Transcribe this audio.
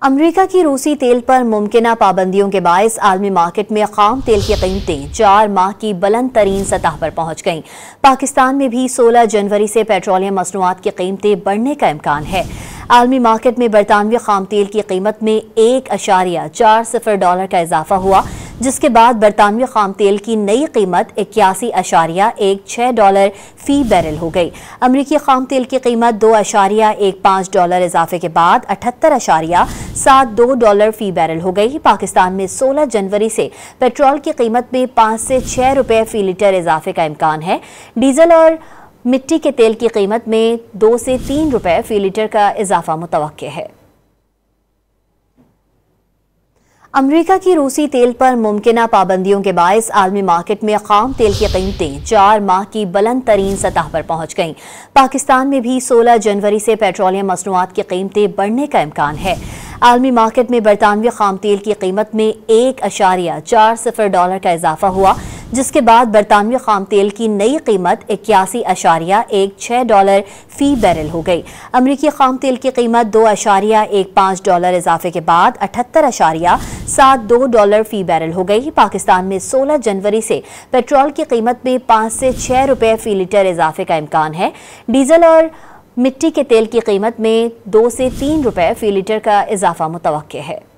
America की रूसी तेल पर मुमकिना पाबंदियों के बायस आलमी मार्केट में खाम तेल की कीमतें 4 माह की बुलंद तरीन सतह पर पहुंच गईं। पाकिस्तान में भी 16 जनवरी से पेट्रोलियम मसनूआत की कीमतें बढ़ने का इम्कान है। आलमी मार्केट में बरतानवी खाम तेल की कीमत में $1.40 का इजाफा हुआ, जिसके बाद बरतानवी खाम तेल की नई कीमत $81.16 फी बैरल हो गई। अमरीकी खाम तेल की कीमत $2.15 इजाफे के बाद $78.72 फी बैरल हो गई। पाकिस्तान में 16 जनवरी से पेट्रोल की कीमत में 5 से 6 रुपए फी लीटर इजाफे का इम्कान है। डीजल और मिट्टी के तेल की कीमत में 2 से 3 रुपए फी लीटर का इजाफा मुतवक्के है। अमेरिका की रूसी तेल पर मुमकिना पाबंदियों के बायस आलमी मार्केट में खाम तेल की कीमतें 4 माह की बुलंद तरीन सतह पर पहुंच गईं। पाकिस्तान में भी 16 जनवरी से पेट्रोलियम मसनूआत की कीमतें बढ़ने का इम्कान है। आलमी मार्केट में बरतानवी खाम तेल की कीमत में $1.40 का इजाफा हुआ, जिसके बाद बरतानवी खाम तेल की नई कीमत $81.16 फी बैरल हो गई। अमरीकी खाम तेल की कीमत $2.15 इजाफे के बाद $78.72 फी बैरल हो गई। पाकिस्तान में 16 जनवरी से पेट्रोल की कीमत में 5 से 6 रुपए फी लीटर इजाफे का इम्कान है। डीजल और मिट्टी के तेल की कीमत में 2 से 3 रुपए फी लीटर का इजाफा मुतवक्के है।